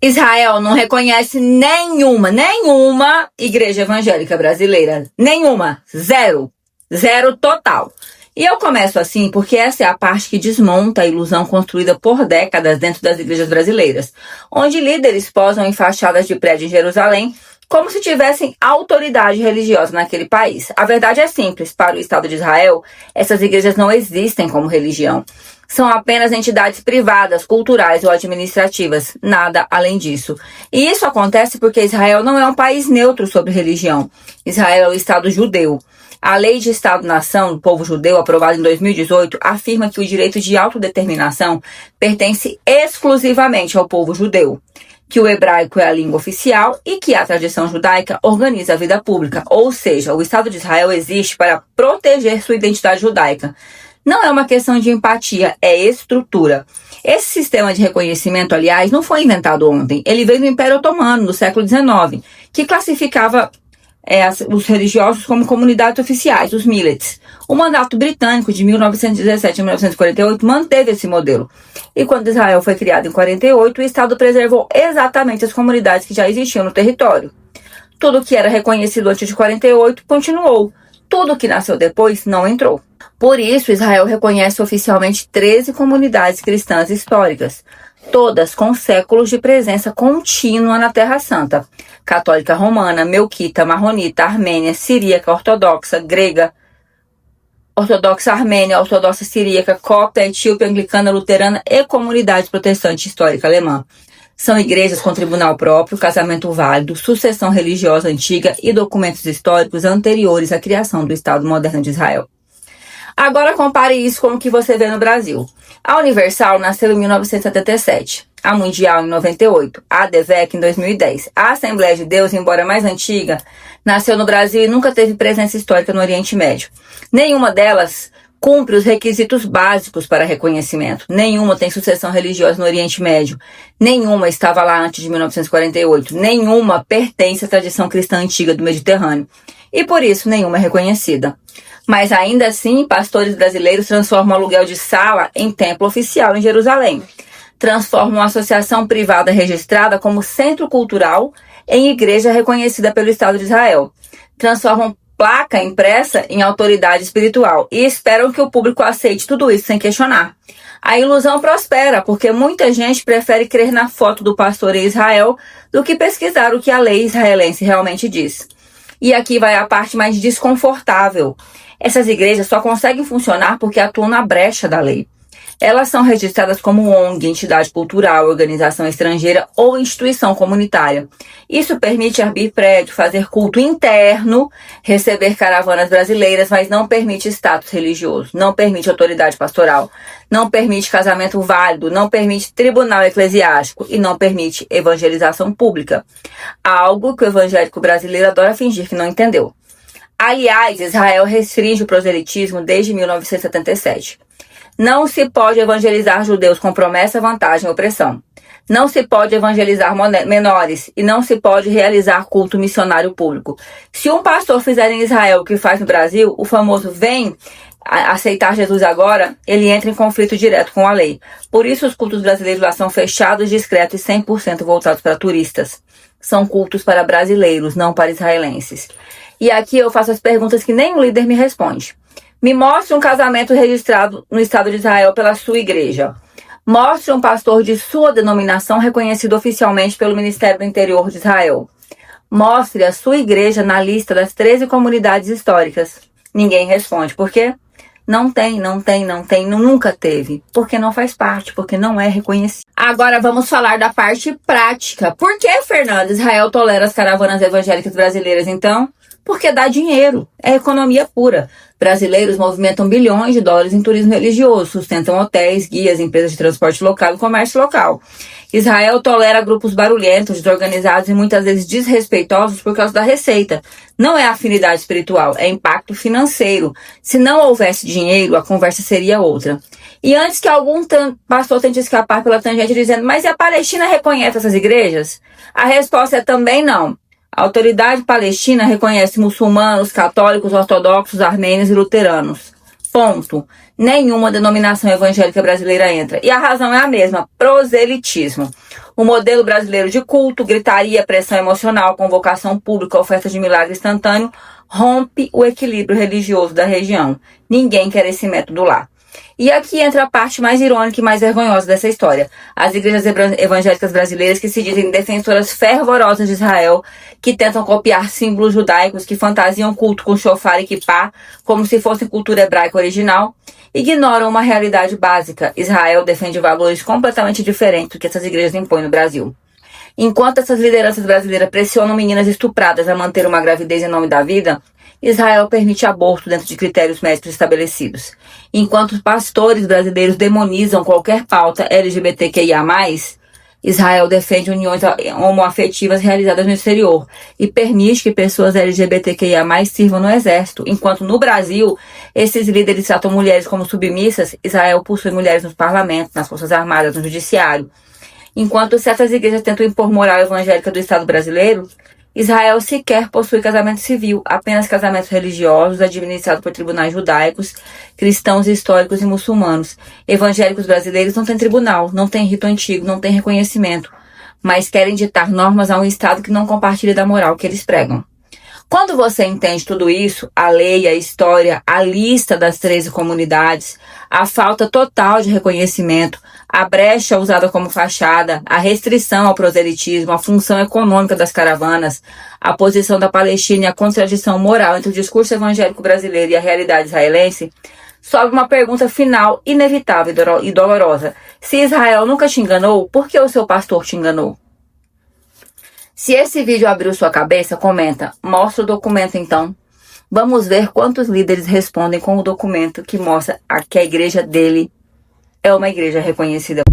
Israel não reconhece nenhuma igreja evangélica brasileira. Nenhuma. Zero. Zero total. E eu começo assim porque essa é a parte que desmonta a ilusão construída por décadas dentro das igrejas brasileiras, onde líderes posam em fachadas de prédio em Jerusalém como se tivessem autoridade religiosa naquele país. A verdade é simples. Para o Estado de Israel, essas igrejas não existem como religião. São apenas entidades privadas, culturais ou administrativas, nada além disso. E isso acontece porque Israel não é um país neutro sobre religião. Israel é o Estado judeu. A Lei de Estado-Nação do Povo Judeu, aprovada em 2018, afirma que o direito de autodeterminação pertence exclusivamente ao povo judeu, que o hebraico é a língua oficial e que a tradição judaica organiza a vida pública. Ou seja, o Estado de Israel existe para proteger sua identidade judaica. Não é uma questão de empatia, é estrutura. Esse sistema de reconhecimento, aliás, não foi inventado ontem. Ele veio do Império Otomano, no século XIX, que classificava os religiosos como comunidades oficiais, os millets. O mandato britânico de 1917 a 1948 manteve esse modelo. E quando Israel foi criado em 48, o Estado preservou exatamente as comunidades que já existiam no território. Tudo que era reconhecido antes de 48 continuou. Tudo que nasceu depois não entrou. Por isso, Israel reconhece oficialmente 13 comunidades cristãs históricas, todas com séculos de presença contínua na Terra Santa. Católica romana, melquita, marronita, armênia, siríaca, ortodoxa, grega, ortodoxa armênia, ortodoxa siríaca, copta, etíope, anglicana, luterana e comunidade protestante histórica alemã. São igrejas com tribunal próprio, casamento válido, sucessão religiosa antiga e documentos históricos anteriores à criação do Estado moderno de Israel. Agora compare isso com o que você vê no Brasil. A Universal nasceu em 1977, a Mundial em 98, a ADVEC em 2010. A Assembleia de Deus, embora mais antiga, nasceu no Brasil e nunca teve presença histórica no Oriente Médio. Nenhuma delas cumpre os requisitos básicos para reconhecimento. Nenhuma tem sucessão religiosa no Oriente Médio. Nenhuma estava lá antes de 1948. Nenhuma pertence à tradição cristã antiga do Mediterrâneo. E por isso nenhuma é reconhecida. Mas ainda assim, pastores brasileiros transformam o aluguel de sala em templo oficial em Jerusalém. Transformam a associação privada registrada como centro cultural em igreja reconhecida pelo Estado de Israel. Transformam placa impressa em autoridade espiritual e esperam que o público aceite tudo isso sem questionar. A ilusão prospera porque muita gente prefere crer na foto do pastor em Israel do que pesquisar o que a lei israelense realmente diz. E aqui vai a parte mais desconfortável. Essas igrejas só conseguem funcionar porque atuam na brecha da lei. Elas são registradas como ONG, entidade cultural, organização estrangeira ou instituição comunitária. Isso permite abrir prédio, fazer culto interno, receber caravanas brasileiras, mas não permite status religioso, não permite autoridade pastoral, não permite casamento válido, não permite tribunal eclesiástico e não permite evangelização pública. Algo que o evangélico brasileiro adora fingir que não entendeu. Aliás, Israel restringe o proselitismo desde 1977. Não se pode evangelizar judeus com promessa, vantagem e opressão. Não se pode evangelizar menores e não se pode realizar culto missionário público. Se um pastor fizer em Israel o que faz no Brasil, o famoso vem aceitar Jesus agora, ele entra em conflito direto com a lei. Por isso os cultos brasileiros lá são fechados, discretos e 100% voltados para turistas. São cultos para brasileiros, não para israelenses. E aqui eu faço as perguntas que nem o líder me responde. Me mostre um casamento registrado no Estado de Israel pela sua igreja. Mostre um pastor de sua denominação reconhecido oficialmente pelo Ministério do Interior de Israel. Mostre a sua igreja na lista das 13 comunidades históricas. Ninguém responde. Por quê? Não tem, nunca teve. Porque não faz parte, porque não é reconhecido. Agora vamos falar da parte prática. Por que, Fernanda, Israel tolera as caravanas evangélicas brasileiras, então? Porque dá dinheiro, é economia pura. Brasileiros movimentam bilhões de dólares em turismo religioso, sustentam hotéis, guias, empresas de transporte local e comércio local. Israel tolera grupos barulhentos, desorganizados e muitas vezes desrespeitosos por causa da receita. Não é afinidade espiritual, é impacto financeiro. Se não houvesse dinheiro, a conversa seria outra. E antes que algum pastor tente escapar pela tangente dizendo, mas e a Palestina reconhece essas igrejas? A resposta é também não. A autoridade palestina reconhece muçulmanos, católicos, ortodoxos, armênios e luteranos. Ponto. Nenhuma denominação evangélica brasileira entra. E a razão é a mesma, proselitismo. O modelo brasileiro de culto, gritaria, pressão emocional, convocação pública, oferta de milagre instantâneo, rompe o equilíbrio religioso da região. Ninguém quer esse método lá. E aqui entra a parte mais irônica e mais vergonhosa dessa história. As igrejas evangélicas brasileiras que se dizem defensoras fervorosas de Israel, que tentam copiar símbolos judaicos, que fantasiam culto com shofar e kippá, como se fosse cultura hebraica original, ignoram uma realidade básica. Israel defende valores completamente diferentes do que essas igrejas impõem no Brasil. Enquanto essas lideranças brasileiras pressionam meninas estupradas a manter uma gravidez em nome da vida, Israel permite aborto dentro de critérios médicos estabelecidos. Enquanto os pastores brasileiros demonizam qualquer pauta LGBTQIA+, Israel defende uniões homoafetivas realizadas no exterior e permite que pessoas LGBTQIA+, sirvam no exército. Enquanto no Brasil, esses líderes tratam mulheres como submissas, Israel possui mulheres nos parlamentos, nas forças armadas, no judiciário. Enquanto certas igrejas tentam impor moral evangélica do Estado brasileiro, Israel sequer possui casamento civil, apenas casamentos religiosos administrados por tribunais judaicos, cristãos históricos e muçulmanos. Evangélicos brasileiros não têm tribunal, não têm rito antigo, não têm reconhecimento, mas querem ditar normas a um Estado que não compartilha da moral que eles pregam. Quando você entende tudo isso, a lei, a história, a lista das 13 comunidades, a falta total de reconhecimento, a brecha usada como fachada, a restrição ao proselitismo, a função econômica das caravanas, a posição da Palestina e a contradição moral entre o discurso evangélico brasileiro e a realidade israelense, sobe uma pergunta final, inevitável e dolorosa. Se Israel nunca te enganou, por que o seu pastor te enganou? Se esse vídeo abriu sua cabeça, comenta. Mostra o documento então. Vamos ver quantos líderes respondem com o documento que mostra que a igreja dele é uma igreja reconhecida.